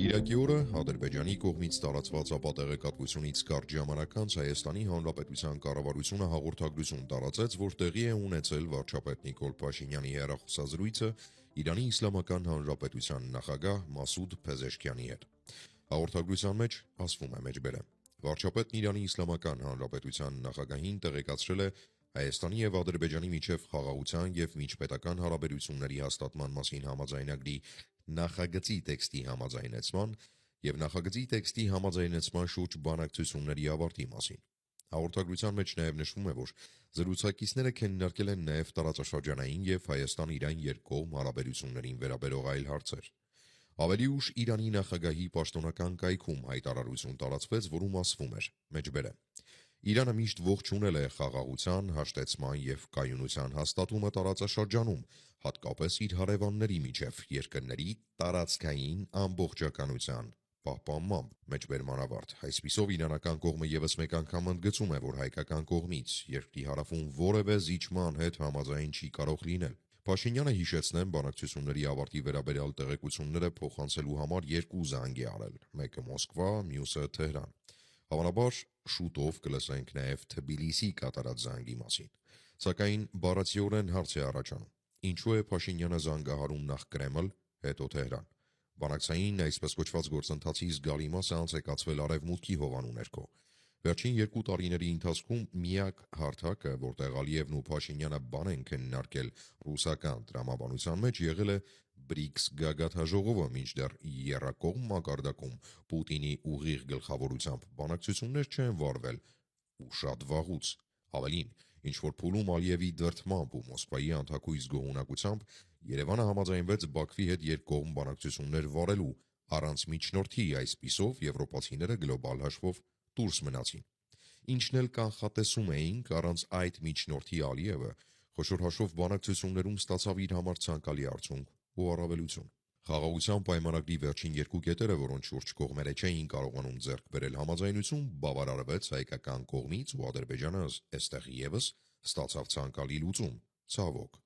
Կիրակի օրը Ադրբեջանի կողմից տարածված ապատեղեկատվությունից կարճ ժամանակ անց Հայաստանի Հանրապետության կառավարությունը հաղորդագրություն տարածեց, որ տեղի է ունեցել վարչապետ Նիկոլ Փաշինյանի հեռախոսազրույցը Իրանի Իսլամական Հանրապետության նախագահ Մասուդ Փեզեշքյանի հետ։ Հաղորդագրության մեջ ասվում է մեջբերեմ. Վարչապետն Իրանի Իսլամական Հանրապետության նախագահին տեղեկացրել է Հայաստանի եւ Ադրբեջանի միջև խաղաղության եւ միջպետական հարաբերությունների հաստատման մասին համաձայնագրի նախագծի տեքստի համաձայնեցման եւ նախագծի տեքստի համաձայնեցման շուրջ բանակցությունների ավարտի մասին։ Հաղորդագրության մեջ նաեւ նշվում է, որ զրուցակիցները քննարկել են նաեւ տարածաշրջանային եւ Հայաստան-Իրան երկկողմ հարաբերություններին վերաբերող այլ հարցեր։ Ավելի ուշ Իրանի նախագահի պաշտոնական կայքում հայտարարություն տարածվեց, որում ասվում էր. մեջբերեմ. Իրանը միշտ ողջունել է խաղաղության, հաշտեցման եւ կայունության հաստատումը տարածաշրջանում, հատկապես իր հարևանների միջև երկրների տարածքային ամբողջականության պահպանմամբ, մեջբերման ավարտ։ Այսպիսով իրանական կողմը եւս մեկ անգամ ընդգծում է, որ հայկական կողմից երկրի հարավում որևէ զիջման հետ համաձայն չի կարող լինել։ Փաշինյանը հիշեցնեմ բանակցությունների ավարտի վերաբերյալ տեղեկությունները փոխանցելու համար երկու զանգ է արել, մեկը Մոսկվա, մյուսը Թեհրան։ Հավանաբար շուտով կլսենք նաև Թբիլիսի կատարած զանգի մասին։ Սակայն բառացիորեն հարց է առաջանում. ինչու է Փաշինյանը զանգահարում նախ Կրեմլ, հետո Թեհրան։ Բանակցային այսպես կոչված գործընթացի զգալի մասը անցեկացվել արևմուտքի հովանու ներքո։ Վերջին 2 տարիների ընթացքում միակ հարթակը, որտեղ Ալիևն ու Փաշինյանը բան են քննարկել ռուսական տրամաբանության մեջ, եղել է BRICS գագաթնաժողովը, մինչդեռ եռակողմ մակարդակում Պուտինի ուղիղ գլխավորությամբ բանակցություններ չեն վարվել ու շատ վաղուց։ Ավելին, ինչ որ փուլում Ալիևի դրդմամբ ու Մոսկվայի անթակույց գոհունակությամբ Երևանը համաձայնվեց Բաքվի հետ երկկողմ բանակցություններ վարելու առանց միջնորդի, այսպիսով եվրոպացիները գլոբալ հաշվով դուրս մնացին։ Ինչն էլ կանխատեսում էինք, առանց այդ միջնորդի Ալիևը խոշոր հաշվով բանակցություններում ստացավ իր համար ցանկալի արդյունք ու առավելություն։ Խաղաղության պայմանագրի վերջին 2 կետերը, որոնց շուրջ կողմերը չէին կարողանում ձեռք բերել համաձայնություն, բավարարվեց հայկական կողմից ու Ադրբեջանը այստեղ եւս ստացավ ցանկալի լուծում, ցավոք։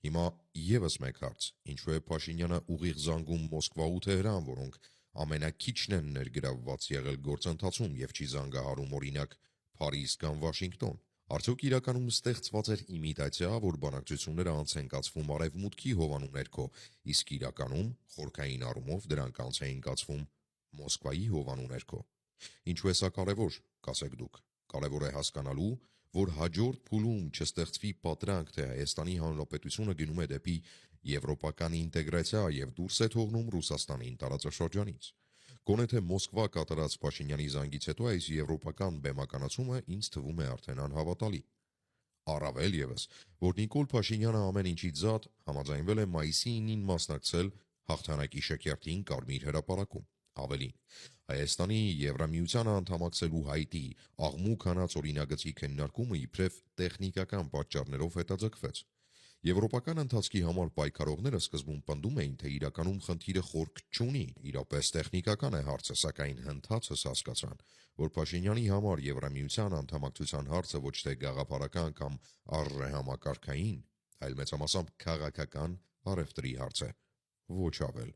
Հիմա եւս մեկ հարց. ինչու է Փաշինյանը ուղիղ զանգում Մոսկվա ու Թեհրան, որոնք ամենաքիչն են ներգրավված եղել գործընթացում եւ չի զանգահարում օրինակ Փարիզ կամ Վաշինգտոն։ Արդյոք իրականում ստեղծված էր իմիտացիա, որ բանակցությունները անց են կացվում արևմուտքի հովանու ներքո, իսկ իրականում խորքային առումով դրանք անց էին կացվում Մոսկվայի հովանու ներքո։ Ինչու է սա կարևոր, կասեք դուք։ Կարևոր է հասկանալու, որ հաջորդ փուլում չստեղծվի պատրանք, թե Հայաստանի Հանրապետությունը գնում է դեպի եվրոպական ինտեգրացիա եւ դուրս է թողնում Ռուսաստանին տարածաշրջանից։ Գոնե թե Մոսկվա կատարած Փաշինյանի զանգից հետո այս եվրոպական բեմականացումը ինձ թվում է արդեն անհավատալի։ Առավել եւս, որ Նիկոլ Փաշինյանը ամեն ինչից զատ համաձայնվել է մայիսի 9-ին մասնակցել հաղթանակի շքերթին Կարմիր հրապարակում։ Ավելին, Հայաստանի Եվրամիությանը անդամակցելու հայտի աղմուկ հանած օրինագծի քննարկումը իբրև տեխնիկական պատճառներով հետաձգվեց։ Եվրոպական ընթացքի համար պայքարողները սկզբում պնդում էին, թե իրականում խնդիրը խորք չունի, իրապես տեխնիկական է հարցը, սակայն հնդածս հասկացան, որ Փաշինյանի համար Եվրամիության անդամակցության հարցը ոչ թե գաղափարական կամ արժեհամակարգային, այլ մեծամասամբ քաղաքական առևտրի հարց է, ոչ ավել։